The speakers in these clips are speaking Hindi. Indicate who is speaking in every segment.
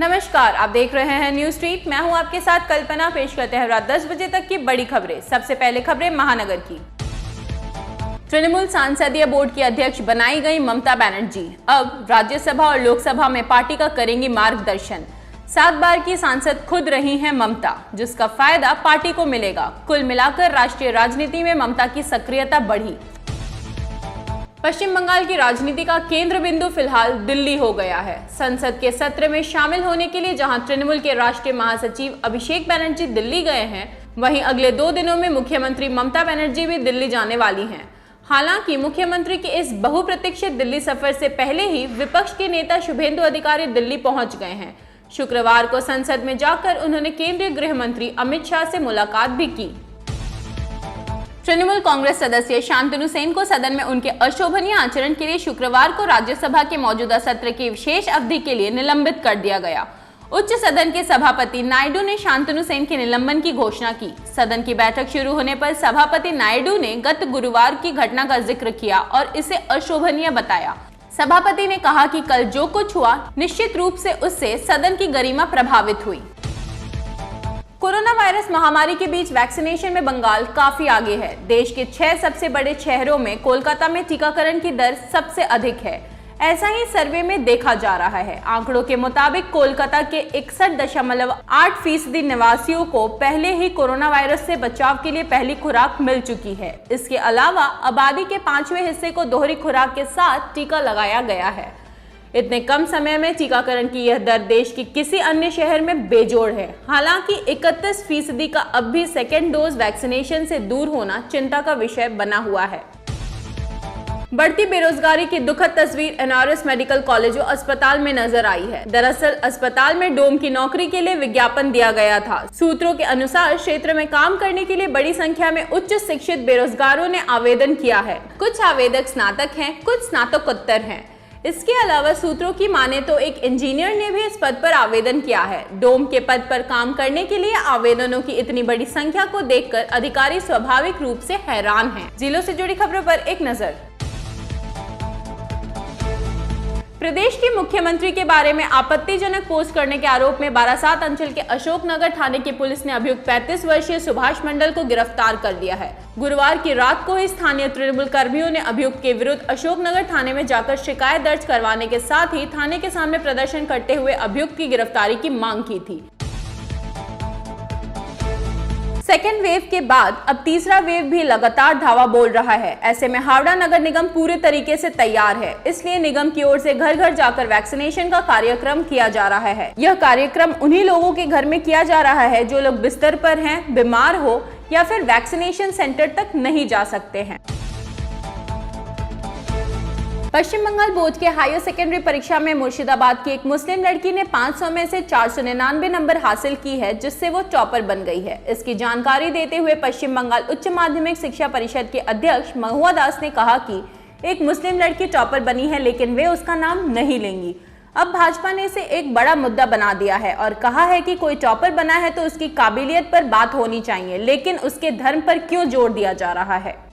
Speaker 1: नमस्कार, आप देख रहे हैं न्यूज स्ट्रीट। मैं हूं आपके साथ कल्पना। पेश करते हैं रात 10 बजे तक की बड़ी खबरें। सबसे पहले खबरें महानगर की। तृणमूल संसदीय बोर्ड की अध्यक्ष बनाई गई ममता बनर्जी अब राज्यसभा और लोकसभा में पार्टी का करेंगी मार्गदर्शन। 7 बार की सांसद खुद रही हैं ममता, जिसका फायदा पार्टी को मिलेगा। कुल मिलाकर राष्ट्रीय राजनीति में ममता की सक्रियता बढ़ी। पश्चिम बंगाल की राजनीति का केंद्र बिंदु फिलहाल दिल्ली हो गया है। संसद के सत्र में शामिल होने के लिए जहां तृणमूल के राष्ट्रीय महासचिव अभिषेक बनर्जी दिल्ली गए हैं, वहीं अगले 2 दिनों में मुख्यमंत्री ममता बनर्जी भी दिल्ली जाने वाली हैं। हालांकि मुख्यमंत्री के इस बहुप्रतीक्षित दिल्ली सफर से पहले ही विपक्ष के नेता शुभेंदु अधिकारी दिल्ली पहुंच गए हैं। शुक्रवार को संसद में जाकर उन्होंने केंद्रीय गृह मंत्री अमित शाह से मुलाकात भी की। तृणमूल कांग्रेस सदस्य शांतनु सेन को सदन में उनके अशोभनीय आचरण के लिए शुक्रवार को राज्यसभा के मौजूदा सत्र की विशेष अवधि के लिए निलंबित कर दिया गया। उच्च सदन के सभापति नायडू ने शांतनु सेन के निलंबन की घोषणा की। सदन की बैठक शुरू होने पर सभापति नायडू ने गत गुरुवार की घटना का जिक्र किया और इसे अशोभनीय बताया। सभापति ने कहा कि कल जो कुछ हुआ, निश्चित रूप से उससे सदन की गरिमा प्रभावित हुई। कोरोना वायरस महामारी के बीच वैक्सीनेशन में बंगाल काफी आगे है। देश के 6 सबसे बड़े शहरों में कोलकाता में टीकाकरण की दर सबसे अधिक है। ऐसा ही सर्वे में देखा जा रहा है। आंकड़ों के मुताबिक कोलकाता के 61.8% निवासियों को पहले ही कोरोना वायरस से बचाव के लिए पहली खुराक मिल चुकी है। इसके अलावा आबादी के 5वें हिस्से को दोहरी खुराक के साथ टीका लगाया गया है। इतने कम समय में टीकाकरण की यह दर देश के किसी अन्य शहर में बेजोड़ है। हालांकि 31% का अब भी सेकेंड डोज वैक्सीनेशन से दूर होना चिंता का विषय बना हुआ है। बढ़ती बेरोजगारी की दुखद तस्वीर एनआरएस मेडिकल कॉलेज और अस्पताल में नजर आई है। दरअसल अस्पताल में डोम की नौकरी के लिए विज्ञापन दिया गया था। सूत्रों के अनुसार क्षेत्र में काम करने के लिए बड़ी संख्या में उच्च शिक्षित बेरोजगारों ने आवेदन किया है। कुछ आवेदक स्नातक हैं, कुछ स्नातकोत्तर हैं। इसके अलावा सूत्रों की माने तो एक इंजीनियर ने भी इस पद पर आवेदन किया है। डोम के पद पर काम करने के लिए आवेदनों की इतनी बड़ी संख्या को देखकर अधिकारी स्वाभाविक रूप से हैरान हैं। जिलों से जुड़ी खबरों पर एक नजर। प्रदेश के मुख्यमंत्री के बारे में आपत्तिजनक पोस्ट करने के आरोप में बारासात अंचल के अशोकनगर थाने की पुलिस ने अभियुक्त 35 वर्षीय सुभाष मंडल को गिरफ्तार कर लिया है। गुरुवार की रात को ही स्थानीय तृणमूल कर्मियों ने अभियुक्त के विरुद्ध अशोकनगर थाने में जाकर शिकायत दर्ज करवाने के साथ ही थाने के सामने प्रदर्शन करते हुए अभियुक्त की गिरफ्तारी की मांग की थी। सेकेंड वेव के बाद अब तीसरा वेव भी लगातार धावा बोल रहा है। ऐसे में हावड़ा नगर निगम पूरे तरीके से तैयार है। इसलिए निगम की ओर से घर घर जाकर वैक्सीनेशन का कार्यक्रम किया जा रहा है। यह कार्यक्रम उन्हीं लोगों के घर में किया जा रहा है जो लोग बिस्तर पर हैं, बीमार हो या फिर वैक्सीनेशन सेंटर तक नहीं जा सकते हैं। पश्चिम बंगाल बोर्ड के हायर सेकेंडरी परीक्षा में मुर्शिदाबाद की एक मुस्लिम लड़की ने 500 में से 499 नंबर हासिल की है, जिससे वो टॉपर बन गई है। इसकी जानकारी देते हुए पश्चिम बंगाल उच्च माध्यमिक शिक्षा परिषद के अध्यक्ष महुआ दास ने कहा कि एक मुस्लिम लड़की टॉपर बनी है, लेकिन वे उसका नाम नहीं लेंगी। अब भाजपा ने इसे एक बड़ा मुद्दा बना दिया है और कहा है कि कोई टॉपर बना है तो उसकी काबिलियत पर बात होनी चाहिए, लेकिन उसके धर्म पर क्यों जोर दिया जा रहा है।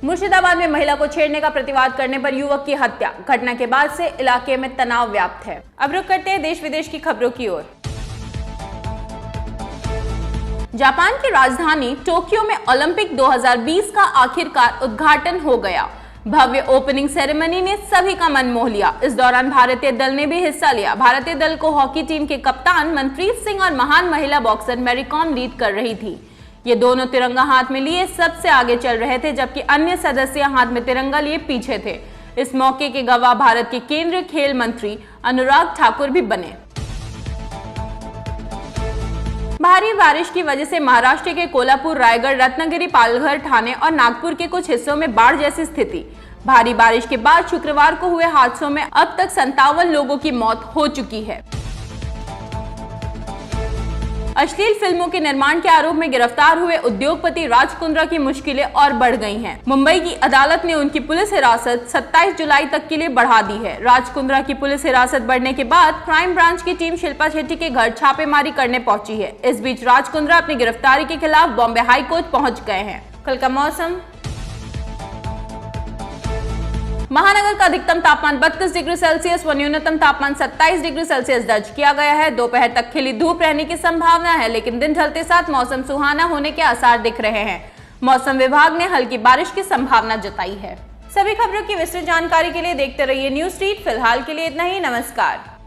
Speaker 1: मुर्शिदाबाद में महिला को छेड़ने का प्रतिवाद करने पर युवक की हत्या। घटना के बाद से इलाके में तनाव व्याप्त है। अब रुक करते हैं देश विदेश की खबरों की ओर। जापान की राजधानी टोक्यो में ओलंपिक 2020 का आखिरकार उद्घाटन हो गया। भव्य ओपनिंग सेरेमनी ने सभी का मन मोह लिया। इस दौरान भारतीय दल ने भी हिस्सा लिया। भारतीय दल को हॉकी टीम के कप्तान मनप्रीत सिंह और महान महिला बॉक्सर मैरी कॉम लीड कर रही थी। ये दोनों तिरंगा हाथ में लिए सबसे आगे चल रहे थे, जबकि अन्य सदस्य हाथ में तिरंगा लिए पीछे थे। इस मौके के गवाह भारत के केंद्रीय खेल मंत्री अनुराग ठाकुर भी बने। भारी बारिश की वजह से महाराष्ट्र के कोल्हापुर, रायगढ़, रत्नागिरी, पालघर, ठाणे और नागपुर के कुछ हिस्सों में बाढ़ जैसी स्थिति। भारी बारिश के बाद शुक्रवार को हुए हादसों में अब तक 57 लोगों की मौत हो चुकी है। अश्लील फिल्मों के निर्माण के आरोप में गिरफ्तार हुए उद्योगपति राज कुंद्रा की मुश्किलें और बढ़ गई हैं। मुंबई की अदालत ने उनकी पुलिस हिरासत 27 जुलाई तक के लिए बढ़ा दी है। राज कुंद्रा की पुलिस हिरासत बढ़ने के बाद क्राइम ब्रांच की टीम शिल्पा शेट्टी के घर छापेमारी करने पहुंची है। इस बीच राज कुंद्रा अपनी गिरफ्तारी के खिलाफ बॉम्बे हाई कोर्ट पहुंच गए हैं। कल का मौसम। महानगर का अधिकतम तापमान 32 डिग्री सेल्सियस व न्यूनतम तापमान 27 डिग्री सेल्सियस दर्ज किया गया है। दोपहर तक खिली धूप रहने की संभावना है, लेकिन दिन ढलते साथ मौसम सुहाना होने के आसार दिख रहे हैं। मौसम विभाग ने हल्की बारिश की संभावना जताई है। सभी खबरों की विस्तृत जानकारी के लिए देखते रहिए न्यूज़ स्ट्रीट। फिलहाल के लिए इतना ही। नमस्कार।